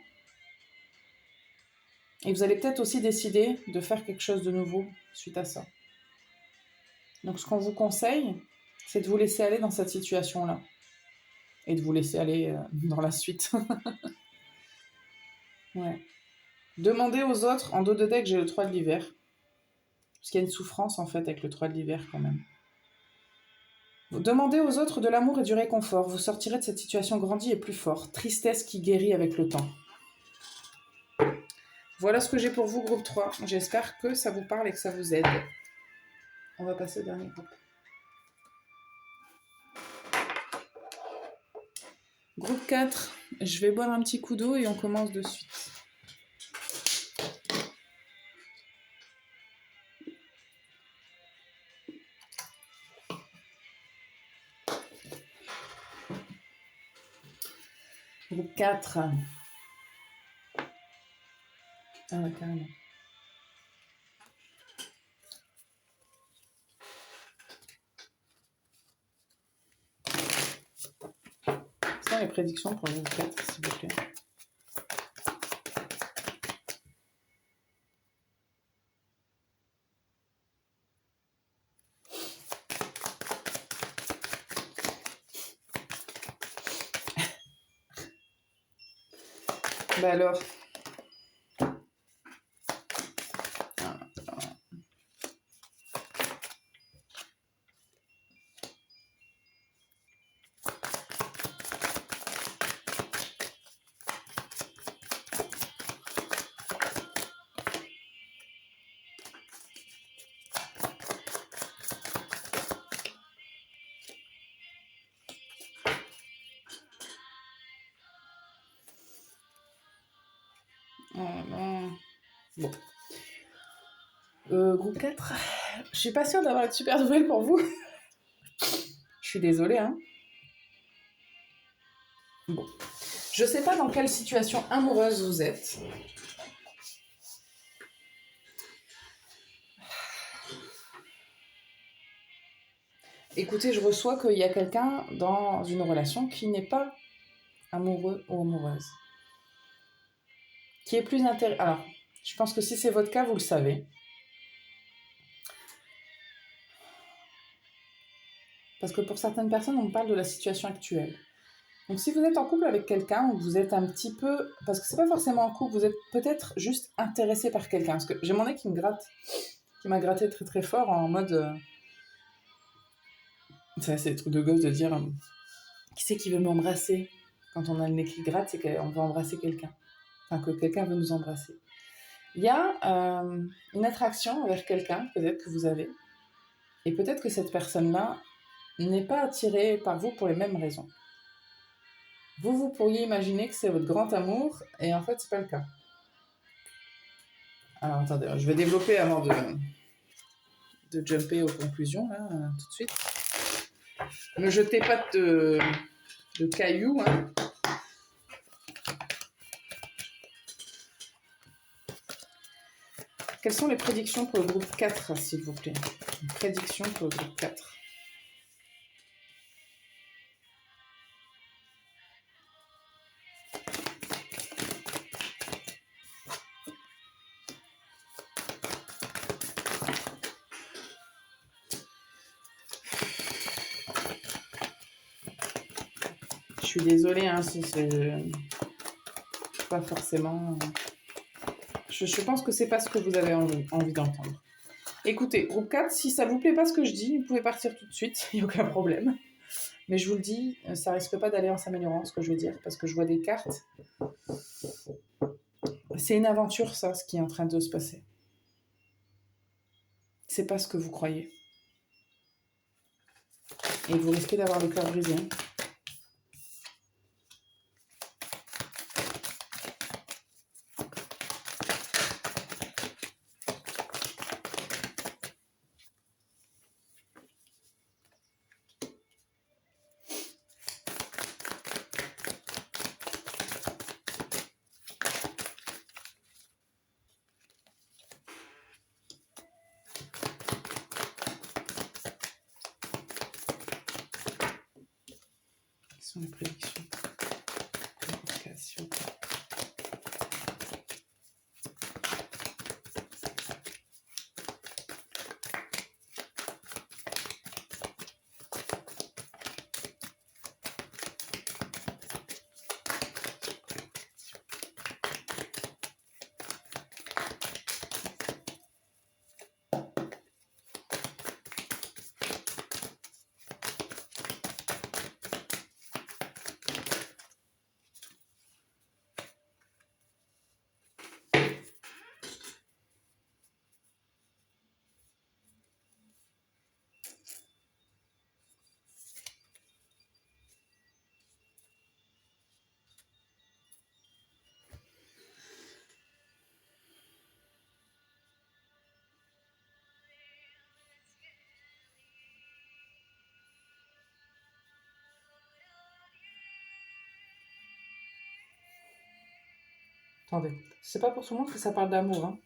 Et vous allez peut-être aussi décider de faire quelque chose de nouveau suite à ça. Donc, ce qu'on vous conseille, c'est de vous laisser aller dans cette situation-là. Et de vous laisser aller dans la suite. Ouais. Demandez aux autres, en dos de deck, j'ai le 3 de l'hiver. Parce qu'il y a une souffrance, en fait, avec le 3 de l'hiver, quand même. Demandez aux autres de l'amour et du réconfort. Vous sortirez de cette situation grandie et plus fort. Tristesse qui guérit avec le temps. Voilà ce que j'ai pour vous, groupe 3. J'espère que ça vous parle et que ça vous aide. On va passer au dernier groupe. Groupe 4, je vais boire un petit coup d'eau et on commence de suite. Groupe 4. Ah ouais, carrément. C'est ça les prédictions pour le groupe 4, s'il vous plaît. Bah alors. Bon. Groupe 4, je suis pas sûre d'avoir une super nouvelle pour vous. Je suis désolée, hein. Bon. Je sais pas dans quelle situation amoureuse vous êtes. Écoutez, je reçois qu'il y a quelqu'un dans une relation qui n'est pas amoureux ou amoureuse. Qui est plus intéressé. Alors, je pense que si c'est votre cas, vous le savez. Parce que pour certaines personnes, on parle de la situation actuelle. Donc si vous êtes en couple avec quelqu'un, ou vous êtes un petit peu... Parce que c'est pas forcément en couple, vous êtes peut-être juste intéressé par quelqu'un. Parce que j'ai mon nez qui me gratte, qui m'a gratté très très fort en mode... C'est des trucs de gosse de dire... qui c'est qui veut m'embrasser? Quand on a le nez qui gratte, c'est qu'on veut embrasser quelqu'un. Enfin, que quelqu'un veut nous embrasser. Il y a une attraction envers quelqu'un, peut-être que vous avez. Et peut-être que cette personne-là n'est pas attirée par vous pour les mêmes raisons. Vous pourriez imaginer que c'est votre grand amour, et en fait, c'est pas le cas. Alors, attendez, je vais développer avant de jumper aux conclusions, là, tout de suite. Ne jetez pas de cailloux, hein. Quelles sont les prédictions pour le groupe 4, s'il vous plaît? Une prédiction pour le groupe 4. Je suis désolée, hein, si c'est pas forcément... Je pense que c'est pas ce que vous avez envie d'entendre. Écoutez, groupe 4, si ça vous plaît pas ce que je dis, vous pouvez partir tout de suite, il n'y a aucun problème. Mais je vous le dis, ça risque pas d'aller en s'améliorant, ce que je veux dire, parce que je vois des cartes. C'est une aventure, ça, ce qui est en train de se passer. C'est pas ce que vous croyez. Et vous risquez d'avoir le cœur brisé. Quelles sont les prédictions? Communication. Attendez, c'est pas pour tout le monde que ça parle d'amour. Hein.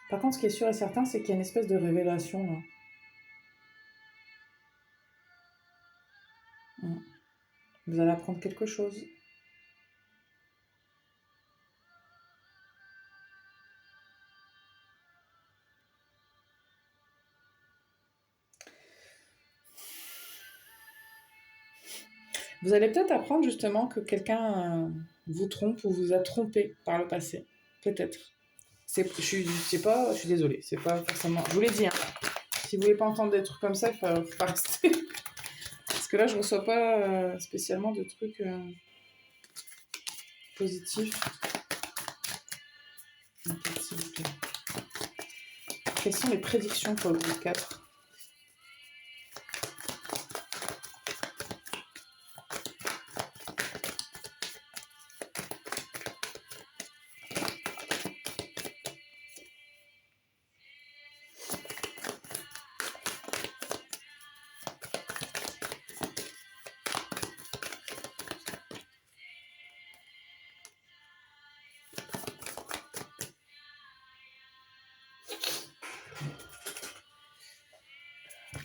Par contre, ce qui est sûr et certain, c'est qu'il y a une espèce de révélation là. Vous allez apprendre quelque chose. Vous allez peut-être apprendre justement que quelqu'un vous trompe ou vous a trompé par le passé. Peut-être. Je suis désolée. C'est pas forcément. Je vous l'ai dit. Hein. Si vous voulez pas entendre des trucs comme ça, il faut pas rester. Parce que là, je reçois pas spécialement de trucs positifs. S'il vous plaît. Quelles sont les prédictions pour le groupe 4 ?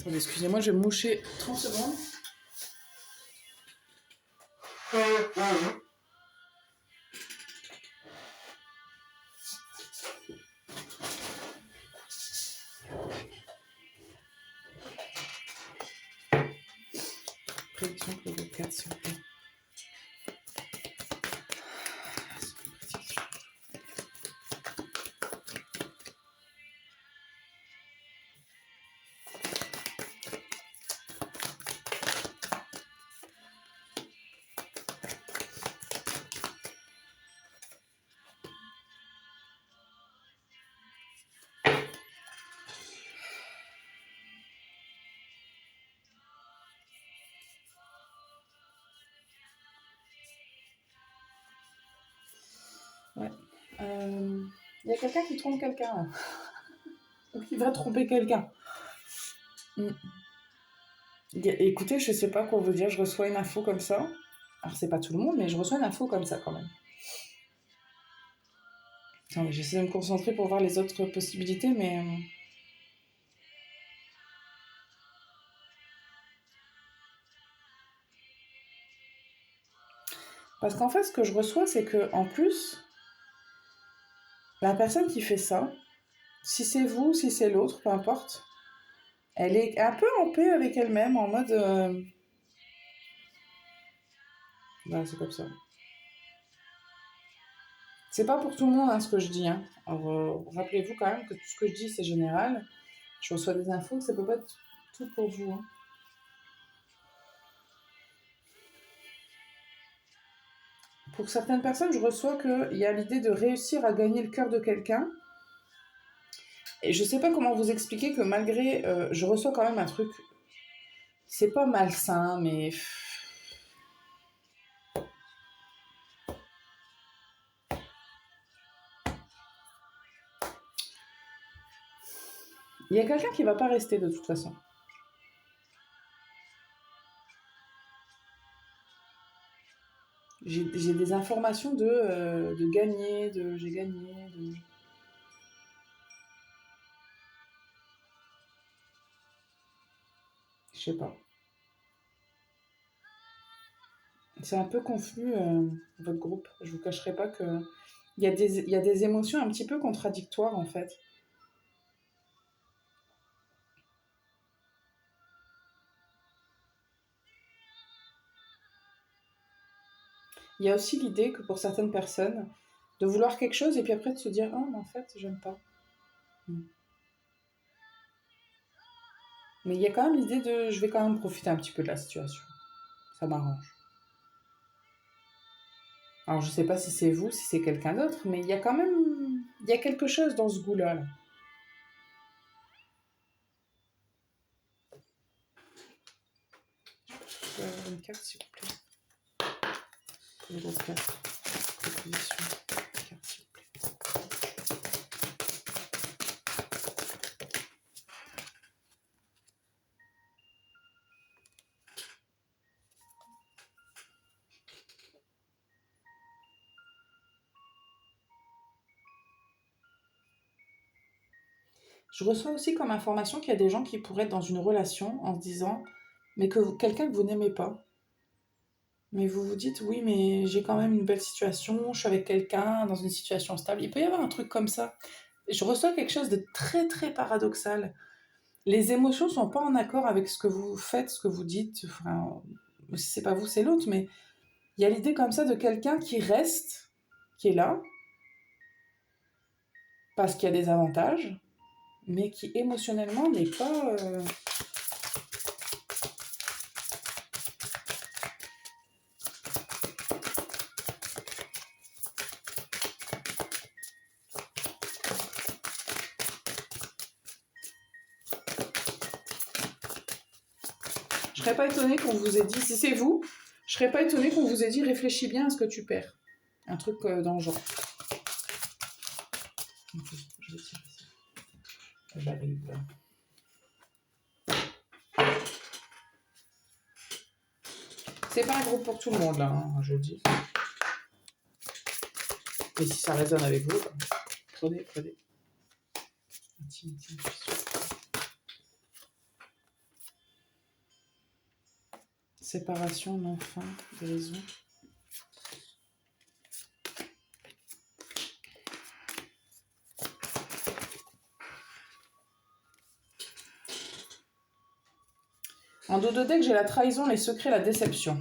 Attendez, excusez-moi, je vais me moucher 30 secondes. Prédiction pour le groupe 4, s'il vous plaît. Ouais. Il y a quelqu'un qui trompe quelqu'un. Ou qui va tromper quelqu'un. Écoutez, je sais pas quoi vous dire. Je reçois une info comme ça. Alors, c'est pas tout le monde, mais je reçois une info comme ça quand même. Attendez, j'essaie de me concentrer pour voir les autres possibilités, mais... Parce qu'en fait, ce que je reçois, c'est que en plus, la personne qui fait ça, si c'est vous, si c'est l'autre, peu importe, elle est un peu en paix avec elle-même, en mode... Voilà, c'est comme ça. C'est pas pour tout le monde hein, ce que je dis. Hein. Alors, rappelez-vous quand même que tout ce que je dis, c'est général. Je reçois des infos, ça peut pas être tout pour vous. Hein. Pour certaines personnes, je reçois qu'il y a l'idée de réussir à gagner le cœur de quelqu'un. Et je sais pas comment vous expliquer que malgré... je reçois quand même un truc... C'est pas malsain, mais... Il y a quelqu'un qui va pas rester de toute façon. J'ai des informations de gagner, de j'ai gagné, de... Je sais pas. C'est un peu confus, votre groupe. Je vous cacherai pas que... il y a des émotions un petit peu contradictoires, en fait. Il y a aussi l'idée que pour certaines personnes, de vouloir quelque chose et puis après de se dire « Ah, mais en fait, j'aime pas. » Mais il y a quand même l'idée de « Je vais quand même profiter un petit peu de la situation. Ça m'arrange. » Alors, je sais pas si c'est vous, si c'est quelqu'un d'autre, mais il y a quand même... Il y a quelque chose dans ce goût-là. Là. Je peux avoir une carte, s'il vous plaît. Une grosse carte. Proposition. Carte, s'il vous plaît. Je reçois aussi comme information qu'il y a des gens qui pourraient être dans une relation en se disant mais que quelqu'un que vous n'aimez pas. Mais vous vous dites oui mais j'ai quand même une belle situation, je suis avec quelqu'un dans une situation stable. Il peut y avoir un truc comme ça. Je reçois quelque chose de très très paradoxal. Les émotions sont pas en accord avec ce que vous faites, ce que vous dites. Enfin, si c'est pas vous, c'est l'autre, mais il y a l'idée comme ça de quelqu'un qui reste, qui est là, parce qu'il y a des avantages, mais qui émotionnellement n'est pas... Je serais pas étonnée qu'on vous ait dit, si c'est vous, je serais pas étonnée qu'on vous ait dit réfléchis bien à ce que tu perds. Un truc dans le genre. Ok, je vais tirer ça. J'arrive. C'est pas un groupe pour tout le monde là, hein, je dis. Mais si ça résonne avec vous, prenez. Intimité, intuition. Séparation, non-fin, guérison. En dos de deck, j'ai la trahison, les secrets, la déception.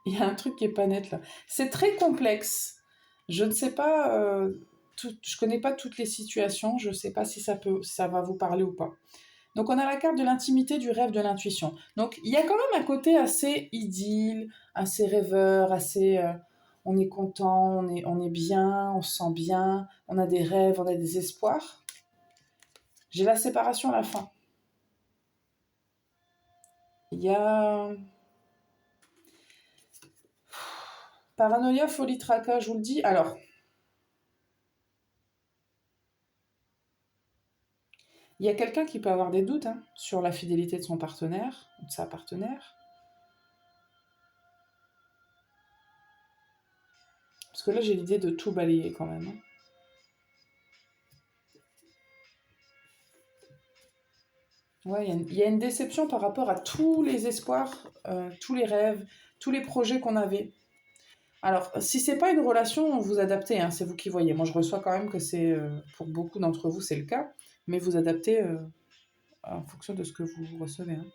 Il y a un truc qui est pas net là. C'est très complexe. Je ne sais pas, je connais pas toutes les situations. Je ne sais pas si ça va vous parler ou pas. Donc on a la carte de l'intimité, du rêve, de l'intuition. Donc il y a quand même un côté assez idylle, assez rêveur, assez... on est content, on est bien, on se sent bien, on a des rêves, on a des espoirs. J'ai la séparation à la fin. Il y a... Paranoïa, folie, tracas, je vous le dis. Alors, il y a quelqu'un qui peut avoir des doutes sur la fidélité de son partenaire ou de sa partenaire. Parce que là, j'ai l'idée de tout balayer quand même. Ouais, il y a une déception par rapport à tous les espoirs, tous les rêves, tous les projets qu'on avait. Alors, si c'est pas une relation, vous adaptez, hein, c'est vous qui voyez. Moi, je reçois quand même que c'est, pour beaucoup d'entre vous, c'est le cas, mais vous adaptez en fonction de ce que vous recevez, hein,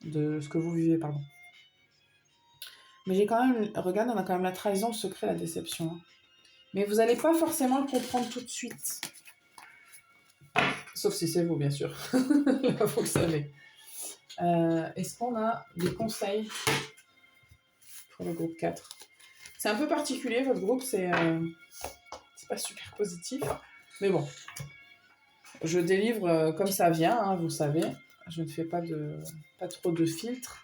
de ce que vous vivez, pardon. Mais j'ai quand même, regarde, on a quand même la trahison, le secret, la déception. Hein. Mais vous n'allez pas forcément le comprendre tout de suite. Sauf si c'est vous, bien sûr. Là, vous le savez. Est-ce qu'on a des conseils pour le groupe 4? C'est un peu particulier, votre groupe, c'est pas super positif. Mais bon, je délivre comme ça vient, hein, vous savez. Je ne fais pas trop de filtres.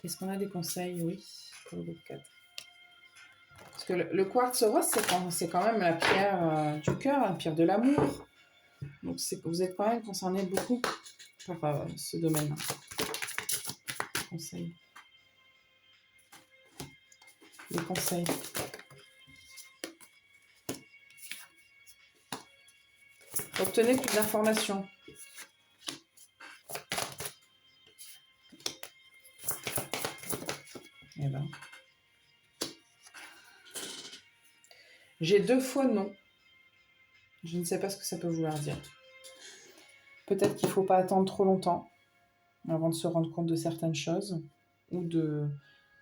Est-ce qu'on a des conseils? Oui, pour le groupe 4. Parce que le quartz rose, c'est quand même la pierre du cœur, la pierre de l'amour. Donc vous êtes quand même concerné beaucoup par ce domaine. Conseils. Les conseils. Obtenez plus d'informations. Eh ben. J'ai 2 fois non. Je ne sais pas ce que ça peut vouloir dire. Peut-être qu'il ne faut pas attendre trop longtemps avant de se rendre compte de certaines choses ou de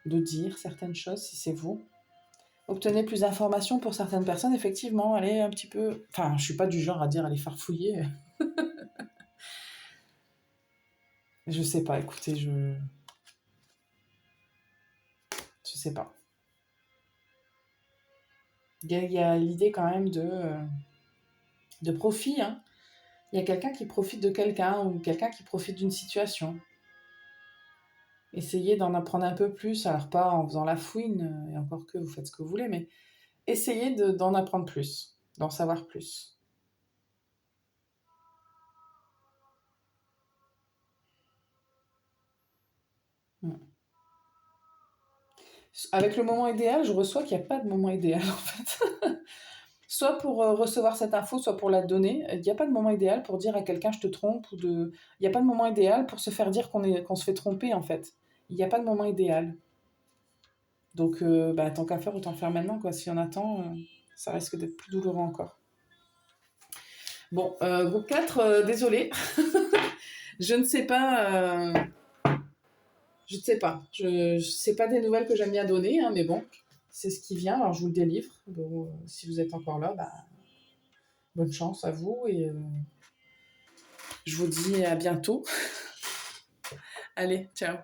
dire certaines choses si c'est vous. Obtenez plus d'informations pour certaines personnes, effectivement, allez un petit peu... Enfin, je ne suis pas du genre à dire allez farfouiller. Je sais pas, écoutez, je sais pas. Il y a l'idée quand même de profit, hein. Il y a quelqu'un qui profite de quelqu'un ou quelqu'un qui profite d'une situation. Essayez d'en apprendre un peu plus, alors pas en faisant la fouine, et encore que vous faites ce que vous voulez, mais essayez d'en apprendre plus, d'en savoir plus. Avec le moment idéal, je reçois qu'il n'y a pas de moment idéal en fait. Soit pour recevoir cette info, soit pour la donner. Il n'y a pas de moment idéal pour dire à quelqu'un je te trompe. Il n'y a pas de moment idéal pour se faire dire qu'on se fait tromper en fait. Il n'y a pas de moment idéal. Donc tant qu'à faire, autant faire maintenant, quoi. Si on attend, ça risque d'être plus douloureux encore. Bon, groupe 4, désolé. Je ne sais pas... Je ne sais pas. Je sais pas des nouvelles que j'aime bien donner, hein, mais bon, c'est ce qui vient, alors je vous le délivre. Bon, si vous êtes encore là, bonne chance à vous et je vous dis à bientôt. Allez, ciao.